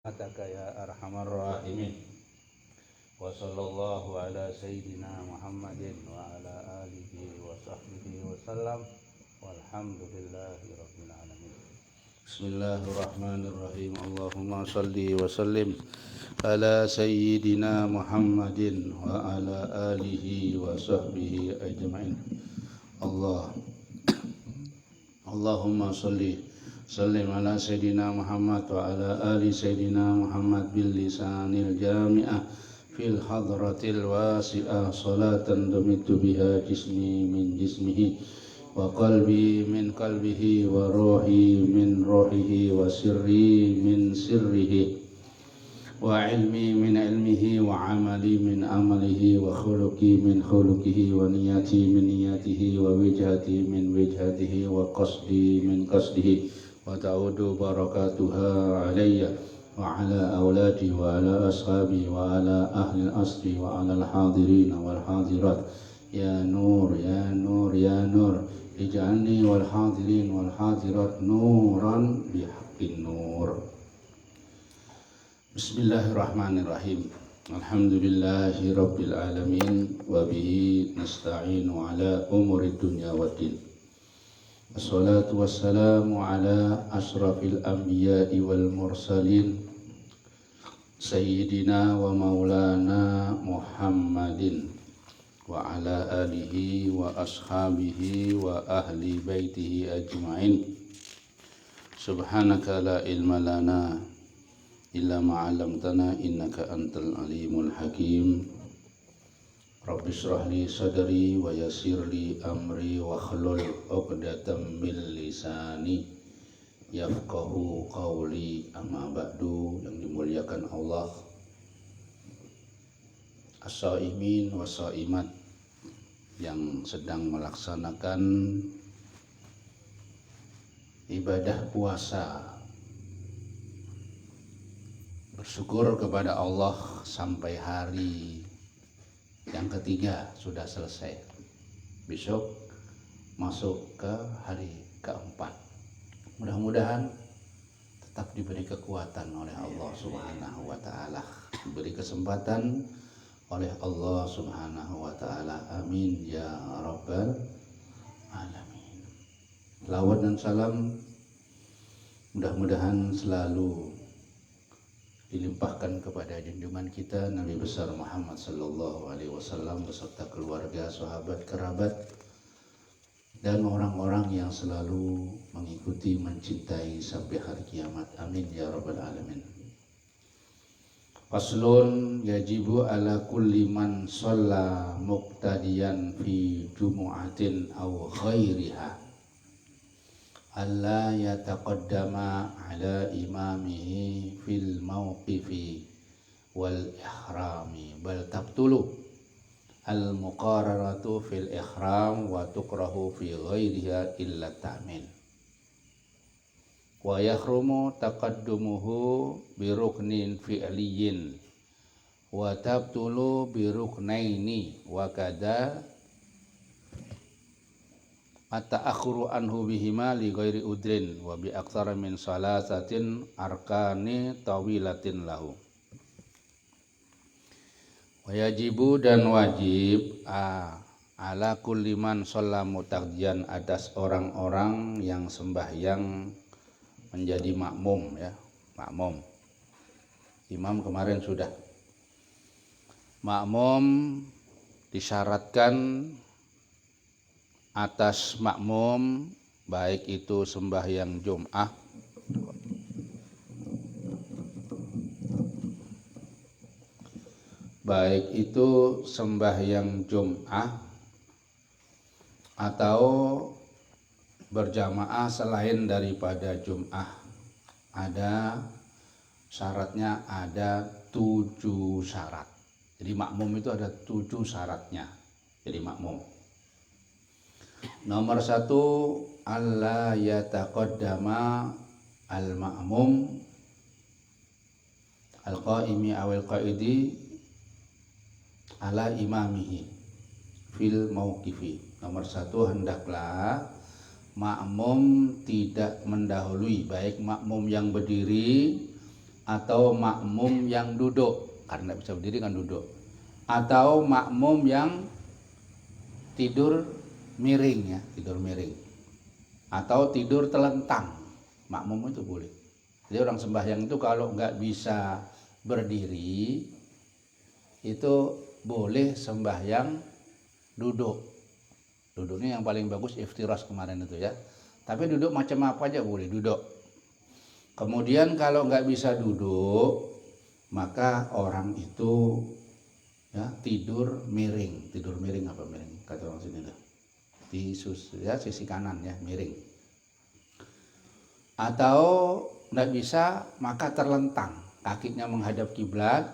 Ataka ya arhamar rahimin. Wa sallallahu ala sayyidina Muhammadin wa ala alihi wa sahbihi wa sallam. Walhamdulillahi rabbil alamin. Bismillahirrahmanirrahim. Allahumma salli wa sallim ala sayyidina Muhammadin wa ala alihi wa sahbihi ajma'in. Allahumma salli sallim ala Sayyidina Muhammad wa ala ali Sayyidina Muhammad bil lisanil jami'ah fil hadratil wasi'ah salatan dumitu biha jismi min jismihi wa qalbi min qalbihi wa ruhi min ruhihi wa sirri min sirrihi wa ilmi min ilmihi wa amali min amalihi wa khuluqi min khuluqihi wa niyati min niyatihi wa wijhati min wijhatihi wa qasdi min qasdihi wa ta'udu barakatuha alayya wa ala awladi wa ala ashabi wa ala ahli al-asri wa ala al-hadirin wal hadirat ya nur ya nur ya nur ij'alni wal hadirin wal hadirat nuran bihaqqin nur. Bismillahirrahmanirrahim. Alhamdulillahi rabbil alamin wa bihi nasta'inu ala umuri dunya waddin. Wassalatu wassalamu ala asrafil anbiya'i wal mursalin sayyidina wa maulana Muhammadin wa ala alihi wa ashabihi wa ahli baitihi ajma'in. Subhanaka la ilma lana illa ma'alamtana innaka antal alimul hakim. Rabbi shrah li sadri wa yassir li amri wa hlul 'uqdatam min lisani yafqahu qawli. Amma ba'du. Yang dimuliakan Allah, as-shaimin wa shaimat yang sedang melaksanakan ibadah puasa, bersyukur kepada Allah sampai hari yang ketiga sudah selesai. Besok masuk ke hari keempat. Mudah-mudahan tetap diberi kekuatan oleh Allah Subhanahu wa ta'ala, diberi kesempatan oleh Allah Subhanahu wa ta'ala. Amin ya rabbal alamin. Selawat dan salam mudah-mudahan selalu dilimpahkan kepada junjungan kita Nabi besar Muhammad sallallahu alaihi wasallam beserta keluarga, sahabat, kerabat dan orang-orang yang selalu mengikuti, mencintai sampai hari kiamat. Amin ya rabbal alamin. Faslun yajibu ala kulli man shalla muqtadiyan fi jumu'atin aw ghairiha alla yataqaddama ala imamihi fil mawqifi wal ihrami bal tabtulu al muqararatu fil ihram wa tukrahu fi ghairiha illa ta'min wa yahrumu taqaddumuhu bi ruknin fi'liyin wa tabtulu bi ruknaini wa kada at-ta'akhuru anhu bihima li ghairi udrin wa bi aktsara min salasatin arkani tawilatin lahu. Wa yajibu dan wajib ala kulli man shalla mutaqdiyan atas orang-orang yang sembahyang menjadi makmum, ya, makmum. Imam kemarin sudah. Makmum disyaratkan atas makmum, baik itu sembahyang Jum'ah atau berjamaah selain daripada Jum'ah. Ada syaratnya, ada 7 syarat. Jadi makmum itu ada 7 syaratnya. Jadi makmum. Nomor 1, alla yataqaddama al-ma'mum al-qaimi awil qaidi ala imamihi fil mauqifi. Nomor 1, hendaklah makmum tidak mendahului, baik makmum yang berdiri atau makmum yang duduk, karena bisa berdiri kan duduk, atau makmum yang tidur miring ya, tidur miring, atau tidur telentang, makmum itu boleh. Jadi orang sembahyang itu kalau nggak bisa berdiri itu boleh sembahyang duduk. Duduknya yang paling bagus iftiras kemarin itu ya. Tapi duduk macam apa aja boleh duduk. Kemudian kalau nggak bisa duduk, maka orang itu ya tidur miring. Tidur miring apa miring? Kata orang sini tuh. Di ya, sisi kanan ya, miring. Atau nggak bisa, maka terlentang. Kakinya menghadap kiblat,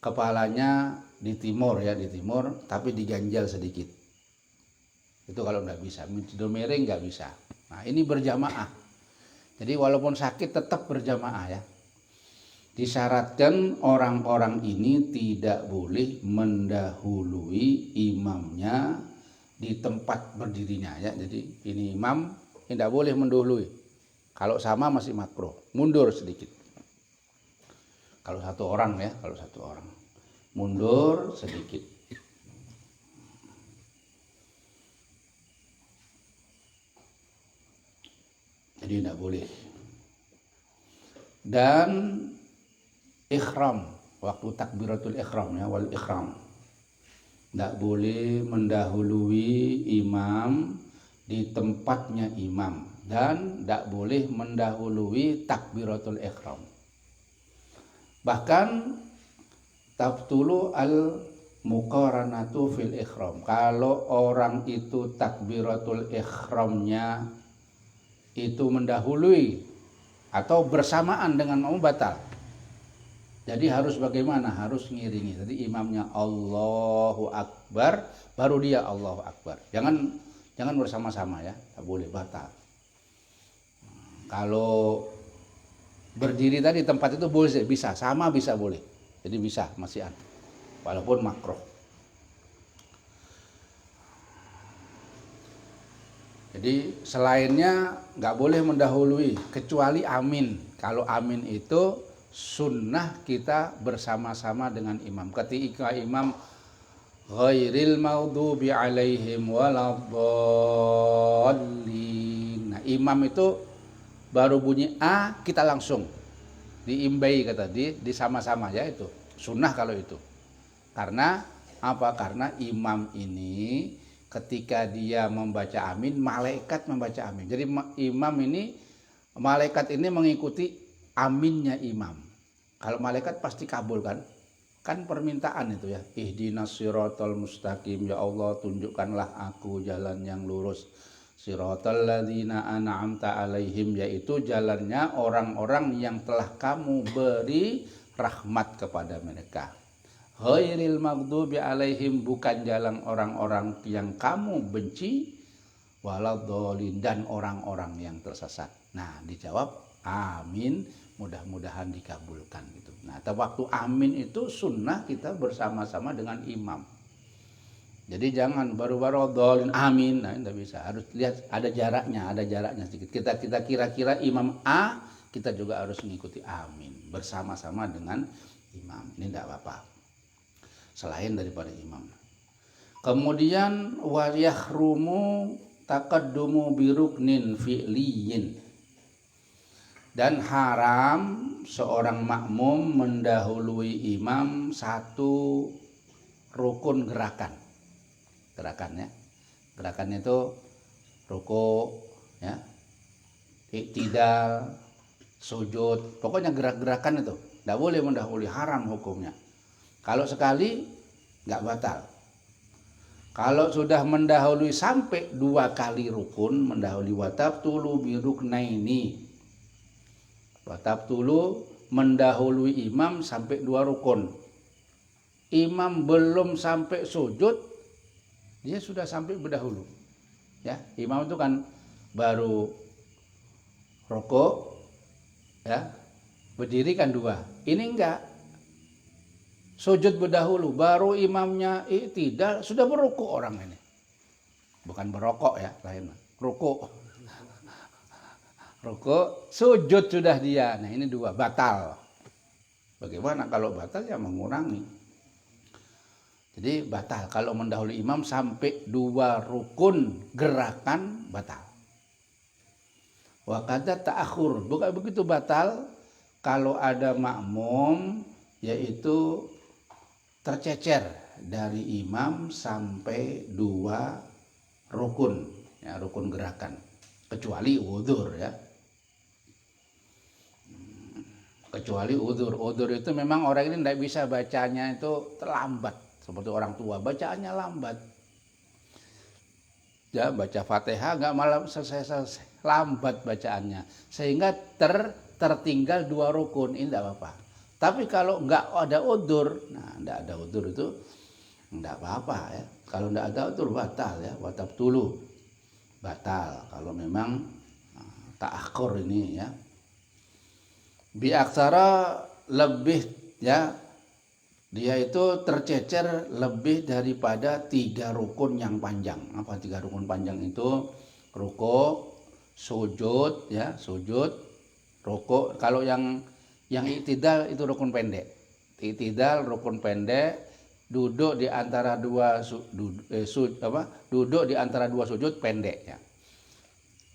kepalanya di timur ya, di timur, tapi diganjal sedikit. Itu kalau nggak bisa. Tidur miring nggak bisa. Nah ini berjamaah. Jadi walaupun sakit tetap berjamaah ya. Disyaratkan orang-orang ini tidak boleh mendahului imamnya di tempat berdirinya ya. Jadi ini imam tidak boleh mendahului. Kalau sama masih makruh, mundur sedikit. Kalau satu orang ya, kalau satu orang mundur sedikit. Jadi tidak boleh. Dan ikhram, waktu takbiratul ikhram ya, wal ikhram. Tidak boleh mendahului imam di tempatnya imam. Dan tidak boleh mendahului takbiratul ikhram. Bahkan tabtulu al muqaranatu fil ikhram. Kalau orang itu takbiratul ikhramnya itu mendahului atau bersamaan dengan mau batal. Jadi harus bagaimana? Harus ngiringi. Jadi imamnya Allahu Akbar, baru dia Allahu Akbar. Jangan bersama-sama ya, tak boleh, batal. Kalau berdiri tadi tempat itu boleh, bisa, sama bisa boleh. Jadi bisa, masih ada. Walaupun makruh. Jadi selainnya nggak boleh mendahului, kecuali amin. Kalau amin itu sunnah kita bersama-sama dengan imam. Ketika imam ghairil maghdubi alaihim waladdallin. Nah, imam itu baru bunyi A, kita langsung diimbai kata di sama-sama ya, itu sunnah kalau itu. Karena apa? Karena imam ini ketika dia membaca amin, malaikat membaca amin. Jadi imam ini, malaikat ini mengikuti aminnya imam. Kalau malaikat pasti kabul kan? Kan permintaan itu ya. Ihdinas siratal mustaqim, ya Allah tunjukkanlah aku jalan yang lurus. Siratal ladzina an'amta alaihim, yaitu jalannya orang-orang yang telah kamu beri rahmat kepada mereka. Ghairil maghdubi alaihim, bukan jalan orang-orang yang kamu benci, waladdallin, dan orang-orang yang tersesat. Nah, dijawab amin, mudah-mudahan dikabulkan gitu. Nah, waktu amin itu sunnah kita bersama-sama dengan imam. Jadi jangan baru-baru dolin amin, nah tidak bisa. Harus lihat ada jaraknya sedikit. Kita kira-kira imam A, kita juga harus mengikuti amin bersama-sama dengan imam. Ini tidak apa-apa. Selain daripada imam. Kemudian wa yahrumu taqaddumu biruknin fi'liyin. Dan haram seorang makmum mendahului imam satu rukun gerakan. Gerakannya itu ruku ya, iktidal, sujud, pokoknya gerak-gerakan itu tidak boleh mendahului, haram hukumnya. Kalau sekali nggak batal. Kalau sudah mendahului sampai 2 kali rukun, mendahului watabtulu biruknaini, watabtulu mendahului imam sampai 2 rukun. Imam belum sampai sujud, dia sudah sampai berdahulu. Ya, imam itu kan baru rukuk, ya, berdiri kan 2. Ini enggak. Sujud berdahulu, baru imamnya iktidal, sudah berrukuk orang ini. Bukan berokok ya, lain. Rukuk. Rukuk, sujud sudah dia. Nah, ini 2, batal. Bagaimana kalau batal ya mengurangi. Jadi batal kalau mendahului imam sampai 2 rukun gerakan batal. Wa kadza ta'akhur, bukan begitu batal kalau ada makmum yaitu tercecer dari imam sampai 2 rukun, ya, rukun gerakan, kecuali udzur ya. Kecuali udzur. Udzur itu memang orang ini tidak bisa bacanya itu terlambat. Seperti orang tua, bacaannya lambat. Ya, baca Fatihah nggak malam selesai, lambat bacaannya. Sehingga tertinggal 2 rukun, ini tidak apa-apa. Tapi kalau nggak ada udzur, nah nggak ada udzur itu nggak apa-apa ya. Kalau nggak ada udzur batal ya, watab tulu. Batal kalau memang ta'akhur ini ya. Bi aksara lebih ya, dia itu tercecer lebih daripada 3 rukun yang panjang. Apa 3 rukun panjang itu? Rukuk, sujud ya, sujud, rukuk. Kalau yang i'tidal itu rukun pendek. I'tidal rukun pendek, duduk di antara 2 duduk di antara 2 sujud pendek ya.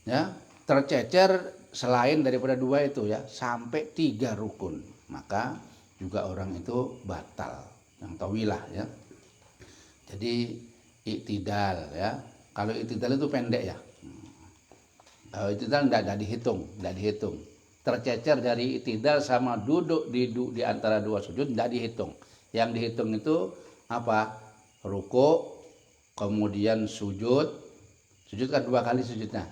Ya, tercecer selain daripada 2 itu ya, sampai 3 rukun, maka juga orang itu batal, yang tawilah ya. Jadi i'tidal ya. Kalau i'tidal itu pendek ya. Kalau i'tidal tidak dihitung. Tercecer dari i'tidal sama duduk di antara 2 sujud tidak dihitung. Yang dihitung itu apa? Rukuk, kemudian sujud. Sujud kan 2 kali sujudnya.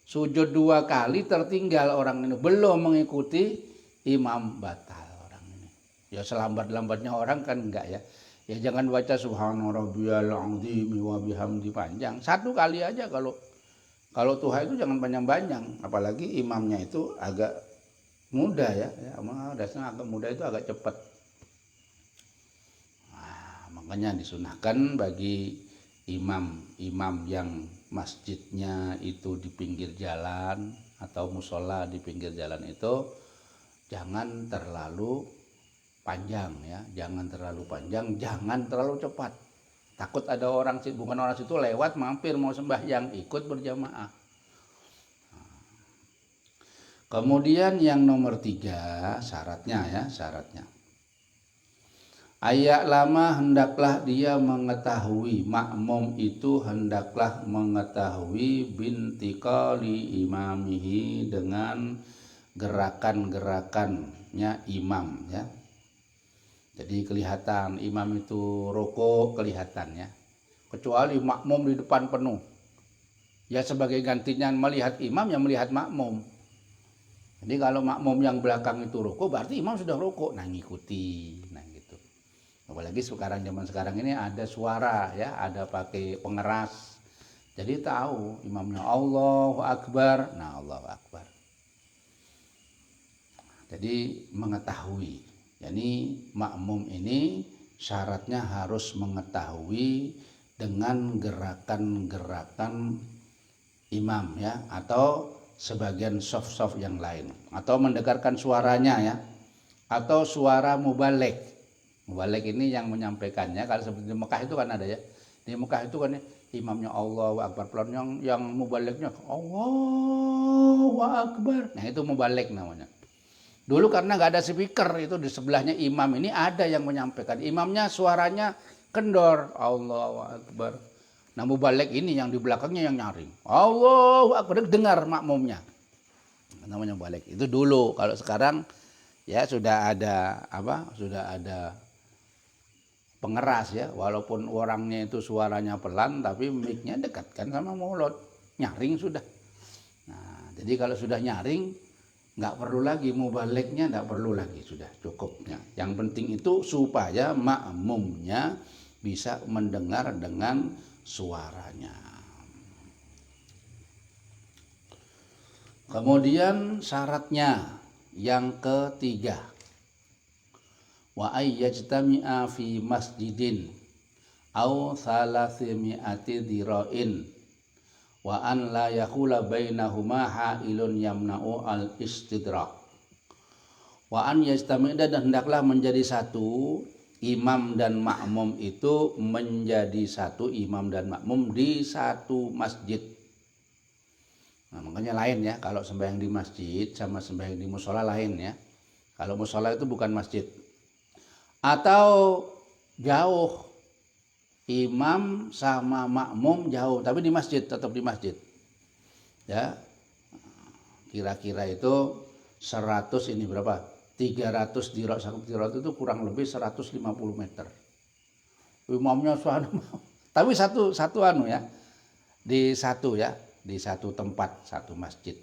Sujud 2 kali tertinggal orang ini, belum mengikuti imam, batal orang ini. Ya selambat-lambatnya orang kan enggak ya. Ya jangan baca subhana rabbiyal azim wa bihamdi panjang. 1 kali aja kalau Tuhan itu jangan panjang-panjang, apalagi imamnya itu agak muda ya. Dasarnya agak muda itu agak cepat. Nah, makanya disunahkan bagi imam yang masjidnya itu di pinggir jalan atau musola di pinggir jalan itu jangan terlalu panjang ya, jangan terlalu panjang, jangan terlalu cepat. Takut ada orang, bukan orang situ, lewat mampir mau sembahyang, ikut berjamaah. Kemudian yang nomor 3 syaratnya. Ayak lama hendaklah dia mengetahui, makmum itu hendaklah mengetahui bintiqali imamihi, dengan gerakan-gerakannya imam ya. Jadi kelihatan imam itu rukuk, kelihatan ya. Kecuali makmum di depan penuh. Ya sebagai gantinya melihat imam, yang melihat makmum. Jadi kalau makmum yang belakang itu rukuk, berarti imam sudah rukuk, nah ngikuti. Nah gitu. Apalagi zaman sekarang ini ada suara ya, ada pakai pengeras. Jadi tahu imamnya Allahu Akbar. Nah, Allahu Akbar. Jadi mengetahui. Jadi makmum ini syaratnya harus mengetahui dengan gerakan-gerakan imam ya, atau sebagian soft yang lain, atau mendengarkan suaranya ya, atau suara mubaligh. Mubaligh ini yang menyampaikannya. Kalau seperti di Mekah itu kan ada ya. Di Mekah itu kan imamnya Allahu Akbar, pelan yang mubalighnya Allahu Akbar. Nah itu mubaligh namanya. Dulu karena nggak ada speaker, itu di sebelahnya imam ini ada yang menyampaikan. Imamnya suaranya kendor, Allahu Akbar. Nah mubaligh ini yang di belakangnya yang nyaring, Allahu Akbar, dengar makmumnya. Namanya mubaligh. Itu dulu. Kalau sekarang ya sudah ada pengeras ya, walaupun orangnya itu suaranya pelan tapi mic-nya dekatkan sama mulut, nyaring sudah. Nah, jadi kalau sudah nyaring nggak perlu lagi mubalighnya, nggak perlu lagi, sudah cukupnya. Yang penting itu supaya makmumnya bisa mendengar dengan suaranya. Kemudian syaratnya yang ketiga, wa ayyajtami'a fi masjidin au thalathimi'ati dhira'in wa an la yakula bainahuma ha'ilun yamna'u al-istidrak Wa an yastamida, dan hendaklah menjadi satu imam dan makmum itu menjadi satu imam dan makmum di satu masjid. Nah, makanya lain ya, kalau sembahyang di masjid sama sembahyang di musola lain ya. Kalau musola itu bukan masjid. Atau jauh, imam sama makmum jauh, tapi di masjid, tetap di masjid. Ya, kira-kira itu 100 ini berapa? 300 dirok, satu dirok itu kurang lebih 150 meter. Imamnya suara, tapi satu anu ya, di satu tempat, satu masjid.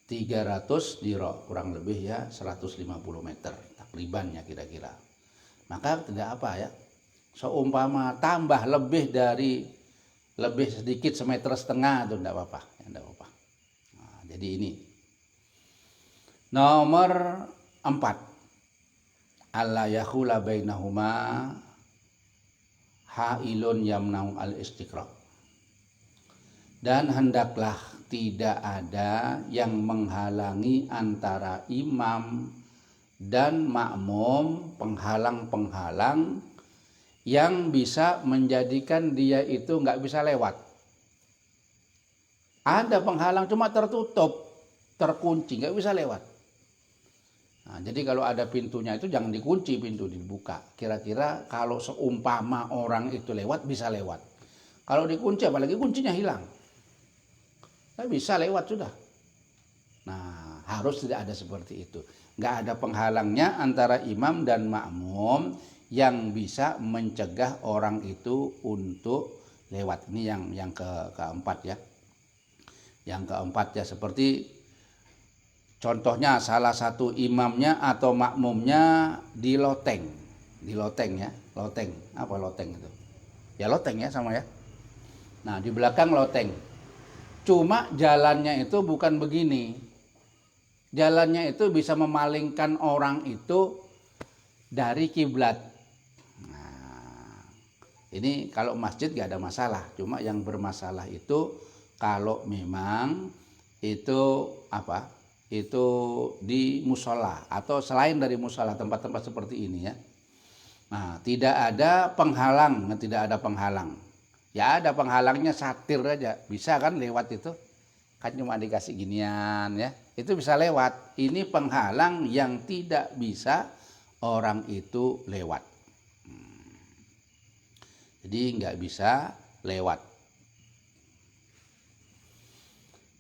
300 dirok kurang lebih ya 150 meter takribannya kira-kira. Maka tidak apa ya, seumpama tambah lebih sedikit semeter setengah itu tidak apa-apa ya, tidak apa-apa. Nah, jadi ini nomor 4, alla yakhula bainahuma hailun yamna'u al-istiqra', dan hendaklah tidak ada yang menghalangi antara imam dan makmum, penghalang-penghalang yang bisa menjadikan dia itu nggak bisa lewat. Ada penghalang cuma tertutup, terkunci, nggak bisa lewat. Nah, jadi kalau ada pintunya itu jangan dikunci, pintu dibuka. Kira-kira kalau seumpama orang itu lewat, bisa lewat. Kalau dikunci, apalagi kuncinya hilang, nggak bisa lewat sudah. Nah, harus tidak ada seperti itu. Nggak ada penghalangnya antara imam dan makmum yang bisa mencegah orang itu untuk lewat. Ini yang keempat ya. Yang keempat ya, seperti contohnya salah satu imamnya atau makmumnya di loteng ya. Loteng, apa loteng itu? Ya loteng ya, sama ya. Nah, di belakang loteng. Cuma jalannya itu bukan begini. Jalannya itu bisa memalingkan orang itu dari kiblat. Nah, ini kalau masjid gak ada masalah. Cuma yang bermasalah itu kalau memang itu apa? Itu di musola atau selain dari musola, tempat-tempat seperti ini ya. Nah, tidak ada penghalang, Ya ada penghalangnya, satir aja. Bisa kan lewat itu? Kan cuma dikasih ginian ya. Itu bisa lewat. Ini penghalang yang tidak bisa orang itu lewat. Jadi nggak bisa lewat.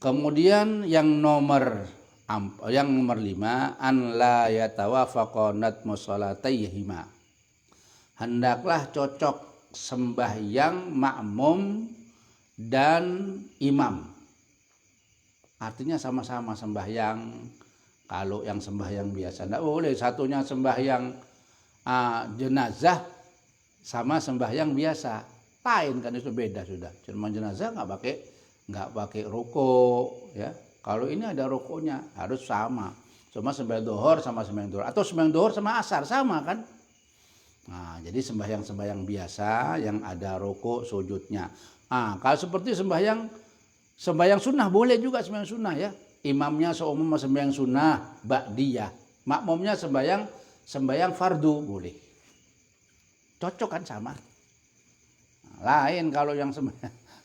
Kemudian yang nomor 5, an la yatawafaqanat musalatayhima. Hendaklah cocok sembahyang makmum dan imam. Artinya sama-sama sembahyang. Kalau yang sembahyang biasa tidak boleh, satunya sembahyang jenazah sama sembahyang biasa. Lain kan, itu beda sudah. Cuma jenazah nggak pakai rukuk ya. Kalau ini ada rukuknya, harus sama. Cuma sembahyang dohor sama sembahyang dohor, atau sembahyang dohor sama asar sama kan. Nah, jadi sembahyang biasa yang ada rukuk sujudnya. Kalau seperti sembahyang sunnah boleh juga, sembahyang sunnah ya. Imamnya seumum sembahyang sunnah ba'diyah, makmumnya sembahyang fardu boleh. Cocok kan, sama. Lain kalau yang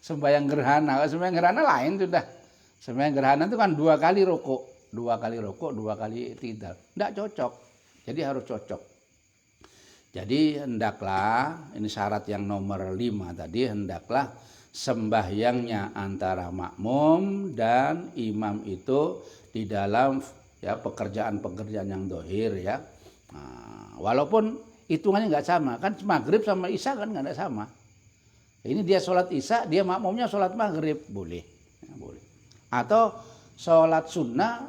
sembahyang gerhana. Kalau sembahyang gerhana lain sudah. Sembahyang gerhana itu kan 2 kali rukuk, 2 kali tidak. Tidak cocok. Jadi harus cocok. Jadi hendaklah, ini syarat yang nomor 5 tadi, hendaklah sembahyangnya antara makmum dan imam itu di dalam ya pekerjaan-pekerjaan yang dohir ya. Nah, walaupun hitungannya nggak sama, kan maghrib sama isya kan nggak sama. Ini dia sholat isya, dia makmumnya sholat maghrib, boleh, ya, boleh. Atau sholat sunnah,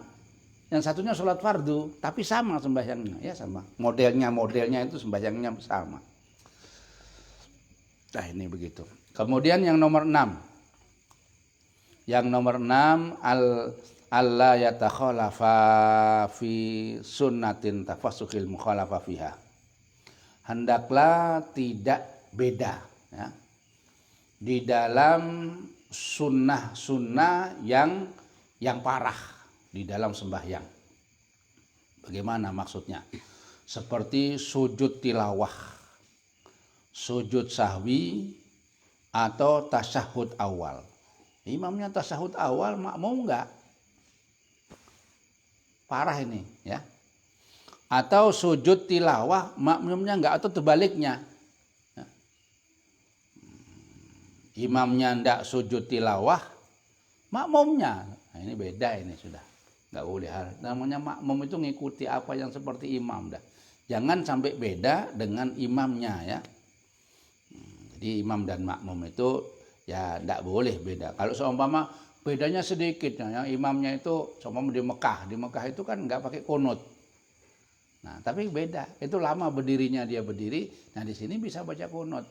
yang satunya sholat fardu, tapi sama sembahyangnya, ya sama. Modelnya itu sembahyangnya sama. Nah, ini begitu. Kemudian yang nomor 6. Yang nomor 6, alla yatakhalafa fi sunnatin tafassukhil mukhalafa fiha. Hendaklah tidak beda ya, di dalam sunnah yang parah di dalam sembahyang. Bagaimana maksudnya? Seperti sujud tilawah, sujud sahwi, atau tasyahud awal. Imamnya tasyahud awal, makmum enggak. Parah ini ya. Atau sujud tilawah, makmumnya enggak, atau terbaliknya. Ya. Imamnya enggak sujud tilawah, makmumnya. Nah, ini beda ini sudah. Enggak boleh. Namanya makmum itu ngikuti apa yang seperti imam dah. Jangan sampai beda dengan imamnya ya. Jadi imam dan makmum itu ya enggak boleh beda. Kalau seumpama bedanya sedikit, ya, imamnya itu seumpama di Mekah itu kan enggak pakai kunut. Nah, tapi beda. Itu lama berdirinya dia berdiri. Nah, di sini bisa baca kunut.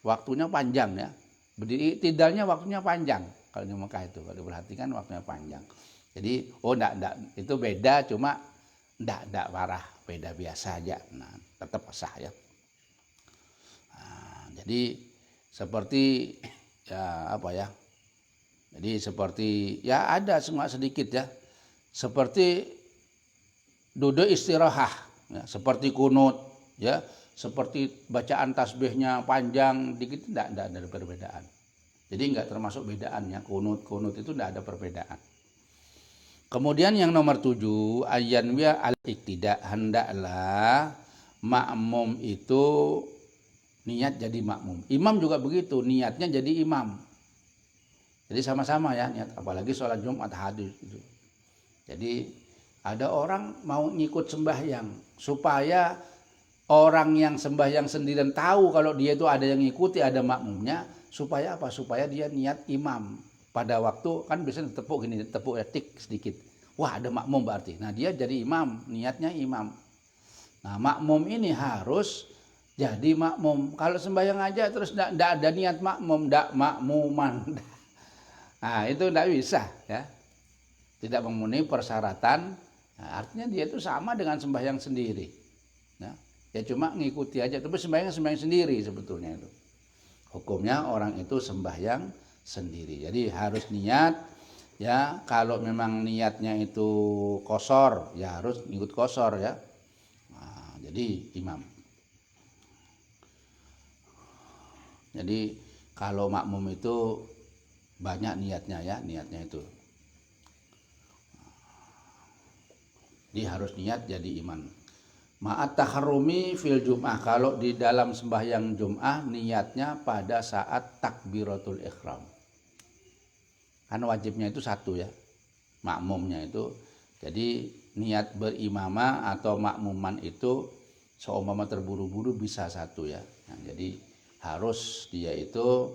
Waktunya panjang ya. Berdiri tidalnya waktunya panjang. Kalau di Mekah itu, kalau diperhatikan waktunya panjang. Jadi, enggak, itu beda, cuma enggak parah, beda biasa aja. Nah, tetap sah ya. Nah, jadi seperti ya apa ya? Jadi seperti ya ada semua sedikit ya. Seperti duduk istirahat, ya, seperti kunut, ya, seperti bacaan tasbihnya panjang dikit, enggak ada perbedaan. Jadi enggak termasuk bedaannya, kunut itu enggak ada perbedaan. Kemudian yang nomor 7, ayanwiya al-iqtida, hendaklah makmum itu niat jadi makmum. Imam juga begitu, niatnya jadi imam. Jadi sama-sama ya niat, apalagi sholat Jumat hadis gitu. Jadi ada orang mau ngikut sembahyang supaya orang yang sembahyang sendirian tahu kalau dia itu ada yang ngikuti, ada makmumnya, supaya apa? Supaya dia niat imam. Pada waktu kan biasanya tepuk gini, tepuk etik sedikit. Wah, ada makmum berarti. Nah, dia jadi imam, niatnya imam. Nah, makmum ini harus jadi makmum. Kalau sembahyang aja terus enggak ada niat makmum, enggak makmuman. Nah, itu enggak bisa ya. Tidak memenuhi persyaratan. Nah, artinya dia itu sama dengan sembahyang sendiri. Nah, ya cuma ngikuti aja, tapi sembahyang sendiri sebetulnya itu. Hukumnya orang itu sembahyang sendiri. Jadi harus niat ya, kalau memang niatnya itu qashar, ya harus ngikut qashar ya. Nah, jadi imam. Jadi kalau makmum itu banyak niatnya ya, niatnya itu. Dia harus niat jadi imam. Ma'at taharrumi fil jum'ah, kalau di dalam sembahyang Jum'ah niatnya pada saat takbiratul ihram. Kan wajibnya itu satu ya, makmumnya itu. Jadi niat berimamah atau makmuman itu seumpama terburu-buru bisa satu ya. Nah, jadi harus dia itu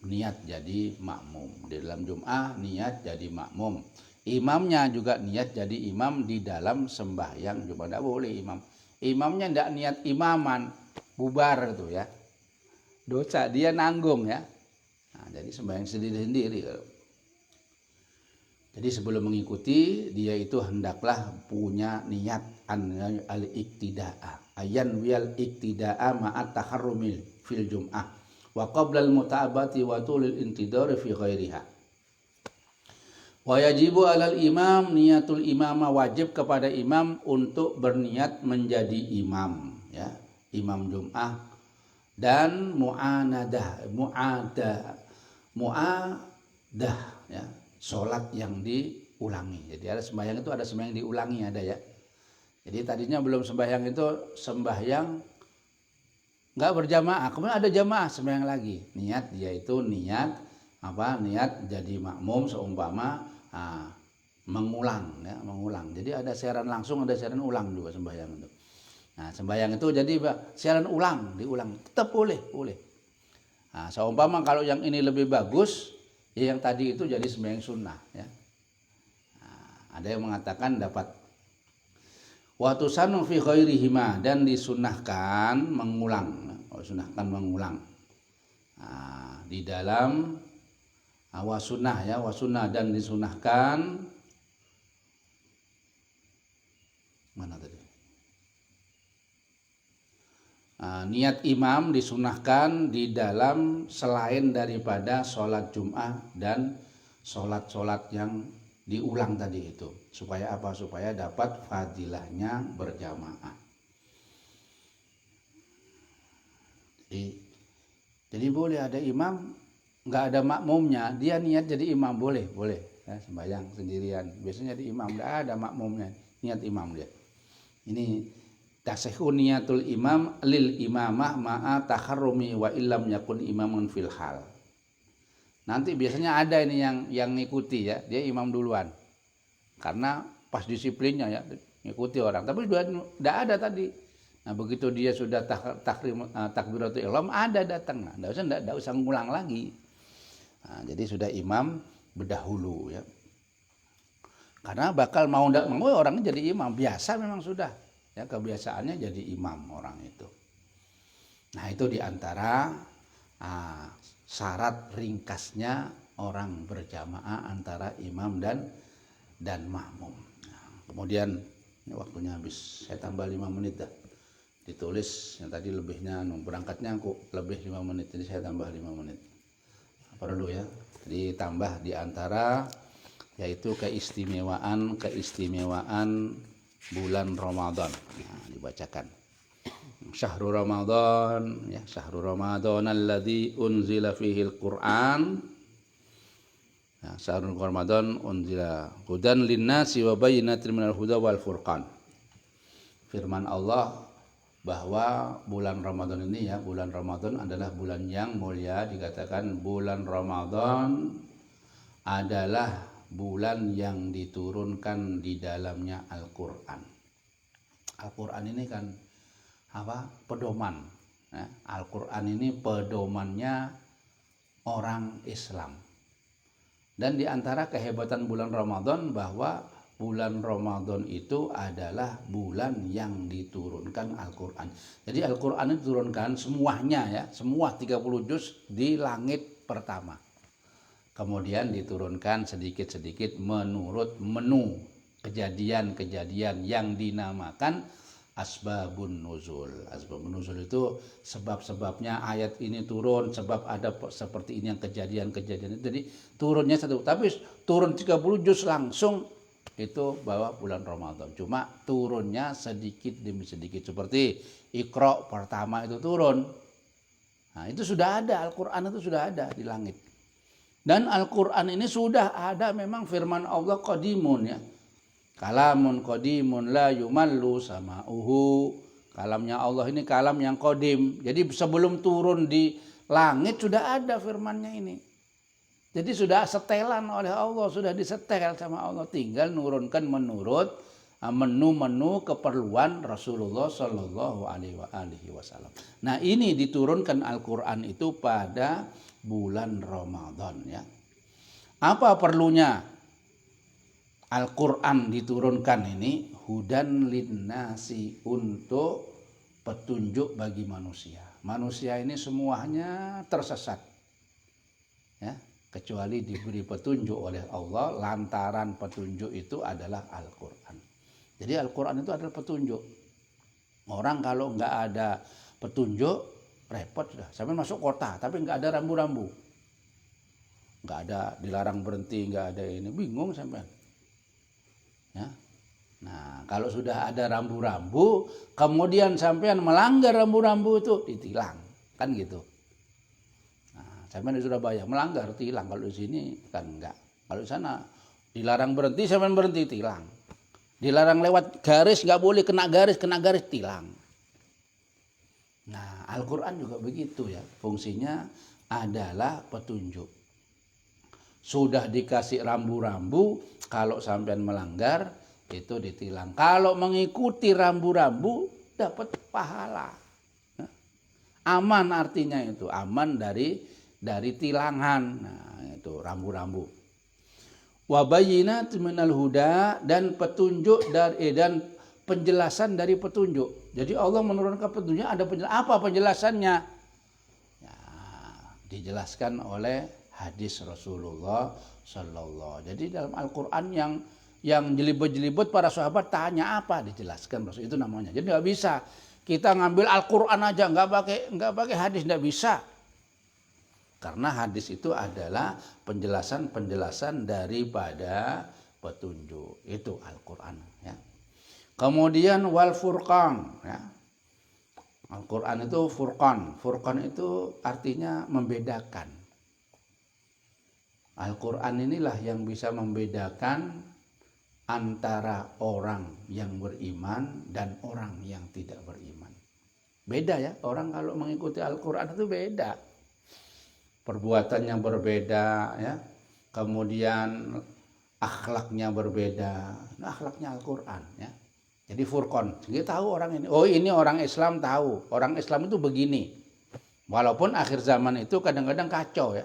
niat jadi makmum. Di dalam Jum'ah niat jadi makmum. Imamnya juga niat jadi imam di dalam sembahyang Jumat. Tidak boleh imamnya tidak niat imaman, bubar itu ya, dosa, dia nanggung ya. Nah, jadi sembahyang sendiri-sendiri. Jadi sebelum mengikuti dia itu hendaklah punya niat al-iqtida'a, ayan wal iqtida'a ma'at taharrumil fil jum'ah wa qabla al-muta'abati wa tulil intidari fi ghairiha. Wa yajibu alal imam niatul imamah, wajib kepada imam untuk berniat menjadi imam ya, imam Jum'ah, dan mu'adah ya, salat yang diulangi. Jadi ada sembahyang itu ada sembahyang diulangi ada ya. Jadi tadinya belum sembahyang itu sembahyang enggak berjamaah, kemudian ada jamaah sembahyang lagi. Niat dia itu niat apa? Niat jadi makmum seumpama mengulang ya, mengulang. Jadi ada siaran langsung, ada siaran ulang juga sembahyang itu. Nah, sembahyang itu jadi siaran ulang, diulang tetap boleh. Nah, seumpama kalau yang ini lebih bagus, ya yang tadi itu jadi sembahyang sunnah ya. Nah, ada yang mengatakan dapat wa tusanu fi ghairihima, dan disunahkan mengulang. Disunahkan mengulang. Nah, di dalam wasunah ya, wasunah, dan disunahkan mana tadi? Niat imam disunahkan di dalam selain daripada sholat Jum'ah dan sholat-sholat yang diulang tadi itu. Supaya apa? Supaya dapat fadilahnya berjamaah. Jadi boleh ada imam, nggak ada makmumnya, dia niat jadi imam, boleh ya, sembahyang sendirian. Biasanya di imam nggak ada makmumnya, niat imam dia. Ini tasihhu niyatul imam lil imamah ma'a takharrumi wa illam yakun imamun fil hal. Nanti biasanya ada ini yang ngikuti ya, dia imam duluan. Karena pas disiplinnya ya, ngikuti orang. Tapi sudah enggak ada tadi. Nah, begitu dia sudah takbiratul ihram ada datang. Nah, enggak usah ngulang lagi. Nah, jadi sudah imam berdahulu ya. Karena bakal mau enggak mau orangnya jadi imam, biasa memang sudah. Ya, kebiasaannya jadi imam orang itu. Nah, itu diantara syarat ringkasnya orang berjamaah antara imam dan makmum. Nah, kemudian ini waktunya habis, saya tambah 5 menit dah. Ditulis yang tadi lebihnya, berangkatnya aku lebih 5 menit, jadi saya tambah 5 menit. Apa dulu ya? Jadi tambah diantara yaitu keistimewaan bulan Ramadan. Nah, dibacakan. Syahrul Ramadan, ya, Syahrul Ramadan alladzi unzila fihil Qur'an. Ya, Syahrul Ramadan unzila hudan linnasi wa bayyinatin minal huda wal furqan. Firman Allah bahwa bulan Ramadan ini ya, bulan Ramadan adalah bulan yang mulia, dikatakan bulan Ramadan adalah bulan yang diturunkan di dalamnya Al-Qur'an. Al-Qur'an ini kan apa? Pedoman. Ya, Al-Qur'an ini pedomannya orang Islam. Dan di antara kehebatan bulan Ramadan bahwa bulan Ramadan itu adalah bulan yang diturunkan Al-Qur'an. Jadi Al-Qur'an itu diturunkan semuanya ya, semua 30 juz di langit pertama. Kemudian diturunkan sedikit-sedikit menurut menu kejadian-kejadian yang dinamakan asbabun nuzul. Asbabun nuzul itu sebab-sebabnya ayat ini turun, sebab ada seperti ini yang kejadian-kejadian itu. Jadi turunnya satu, tapi turun 30 juz langsung itu bahwa bulan Ramadan. Cuma turunnya sedikit demi sedikit, seperti Iqra pertama itu turun. Nah, itu sudah ada, Al-Qur'an itu sudah ada di langit. Dan Al-Qur'an ini sudah ada memang firman Allah qadimun ya. Kalamun qadimun la yumallu sama'uhu. Kalamnya Allah ini kalam yang qadim. Jadi sebelum turun di langit sudah ada firmannya ini. Jadi sudah setelan oleh Allah, sudah disetel sama Allah, tinggal nurunkan menurut menu-menu keperluan Rasulullah Shallallahu Alaihi Wasallam. Nah, ini diturunkan Al-Qur'an itu pada bulan Ramadan ya. Apa perlunya Al-Qur'an diturunkan ini? Hudan linnasi, untuk petunjuk bagi manusia. Manusia ini semuanya tersesat. Ya. Kecuali diberi petunjuk oleh Allah, lantaran petunjuk itu adalah Al-Qur'an. Jadi Al-Qur'an itu adalah petunjuk. Orang kalau nggak ada petunjuk, repot sudah. Sampai masuk kota, tapi nggak ada rambu-rambu. Nggak ada, dilarang berhenti, nggak ada ini, bingung sampai. Ya. Nah, kalau sudah ada rambu-rambu, kemudian sampean melanggar rambu-rambu itu ditilang, kan gitu. Sampai di Surabaya melanggar tilang, kalau di sini kan enggak. Kalau di sana dilarang berhenti, sampai berhenti tilang. Dilarang lewat garis, enggak boleh kena garis tilang. Nah, Al-Qur'an juga begitu ya. Fungsinya adalah petunjuk. Sudah dikasih rambu-rambu, kalau sampean melanggar itu ditilang. Kalau mengikuti rambu-rambu dapat pahala. Aman artinya itu, aman dari tilangan. Nah, itu rambu-rambu. Wa bayyinatin minal huda, dan petunjuk dan penjelasan dari petunjuk. Jadi Allah menurunkan petunjuk, ada penjelasan. Apa penjelasannya? Ya, dijelaskan oleh hadis Rasulullah sallallahu. Jadi dalam Al-Qur'an yang jelibet-jelibet para sahabat tanya apa, dijelaskan Rasul, itu namanya. Jadi enggak bisa kita ngambil Al-Qur'an aja, enggak pakai hadis, enggak bisa. Karena hadis itu adalah penjelasan-penjelasan daripada petunjuk. Itu Al-Qur'an ya. Kemudian wal furqan ya. Al-Qur'an itu furqan. Furqan itu artinya membedakan. Al-Qur'an inilah yang bisa membedakan antara orang yang beriman dan orang yang tidak beriman. Beda ya, orang kalau mengikuti Al-Qur'an itu beda. Perbuatannya berbeda ya. Kemudian akhlaknya berbeda. Nah, akhlaknya Al-Qur'an ya. Jadi furqan. Kita tahu orang ini. Oh, ini orang Islam tahu. Orang Islam itu begini. Walaupun akhir zaman itu kadang-kadang kacau ya.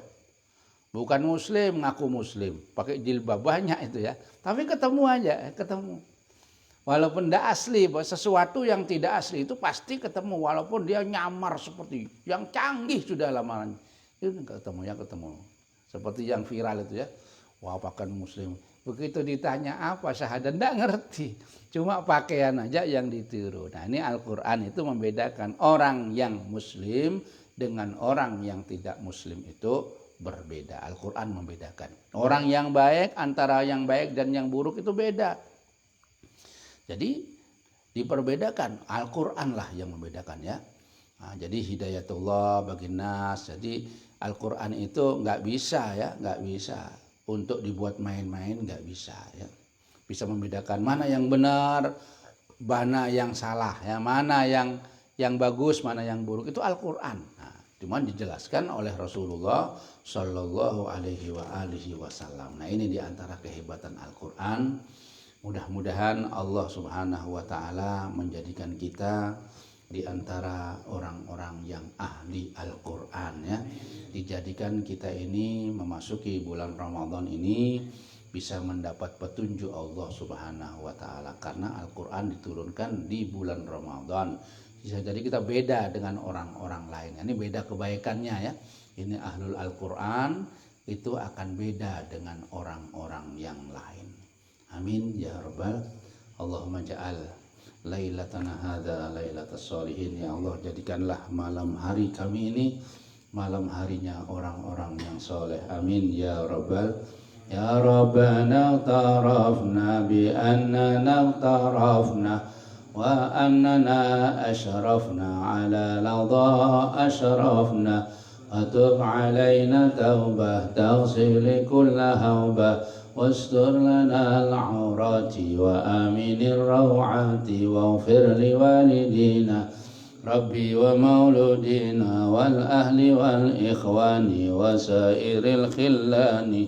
Bukan muslim, ngaku muslim. Pakai jilbab banyak itu ya. Tapi ketemu aja, ketemu. Walaupun tidak asli, sesuatu yang tidak asli itu pasti ketemu. Walaupun dia nyamar seperti yang canggih sudah lamarannya. Itu ketemu. Seperti yang viral itu ya. Wah, pakai muslim. Begitu ditanya apa syahadat, tidak ngerti. Cuma pakaian aja yang ditiru. Nah, ini Al-Qur'an itu membedakan orang yang muslim dengan orang yang tidak muslim itu berbeda. Al-Qur'an membedakan. Orang yang baik antara yang baik dan yang buruk itu beda. Jadi diperbedakan. Al-Qur'an lah yang membedakan ya. Nah, jadi hidayatullah bagi nas. Jadi Al-Qur'an itu nggak bisa ya, nggak bisa untuk dibuat main-main, nggak bisa ya. Bisa membedakan mana yang benar, mana yang salah ya, mana yang bagus, mana yang buruk, itu Al-Qur'an. Nah, cuman dijelaskan oleh Rasulullah Shallallahu Alaihi Wasallam. Nah, ini diantara kehebatan Al-Qur'an. Mudah-mudahan Allah Subhanahu Wa Taala menjadikan kita di antara orang-orang yang ahli Al-Qur'an ya. Dijadikan kita ini memasuki bulan Ramadan ini bisa mendapat petunjuk Allah Subhanahu Wa Taala, karena Al-Qur'an diturunkan di bulan Ramadan. Bisa jadi kita beda dengan orang-orang lain. Ini beda kebaikannya ya. Ini ahlul Al-Qur'an itu akan beda dengan orang-orang yang lain. Amin ya rabbal. Allahumma ja'al lailatana hadza lailatas sholihin. Ya Allah, jadikanlah malam hari kami ini malam harinya orang-orang yang soleh. Amin ya rabbal. Ya Rabbana tarafna bi annana tarafna wa annana ashrafna ala ladha ashrafna atub alaina taubah taghsil kulla haubah wastur lana al-aurati wa aminir rawati waghfir liwalidina Rabbi wa mauludina wal ahli wal ikhwani wa sairil khillani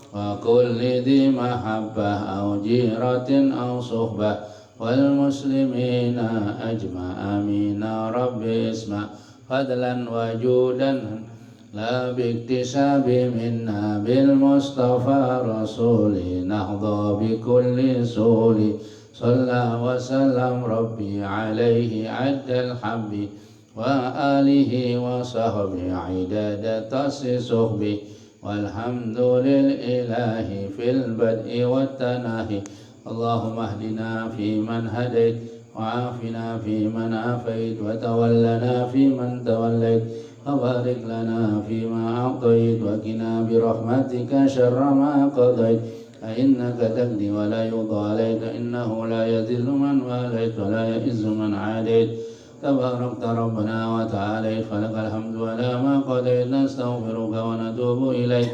wa kulli di mahabbah au jiratin au suhbah wal muslimina ajma amina Rabbi isma fadlan wa judan la biktisabi minna bil mustafa rasuli nahdha bi kulli suli صلى وسلم ربي عليه عد الحب وآله وصحبه عداد تصصحبه والحمد لله في البدء والتناهي اللهم اهدنا فيمن هديت وعافنا فيمن عافيت وتولنا فيمن توليت وبارك لنا فيما أعطيت وقنا برحمتك شر ما قضيت فإنك تقضي ولا يقضى عليك إنه لا يذل من واليت ولا يئز من عاديت تباركت ربنا وتعاليت فلك الحمد على ما قضيت نستغفرك ونتوب إليك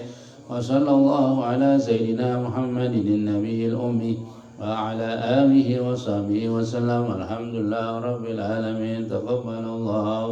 وصلى الله على سيدنا محمد النبي الأمي وعلى آله وصحبه وسلم الحمد لله رب العالمين تقبل الله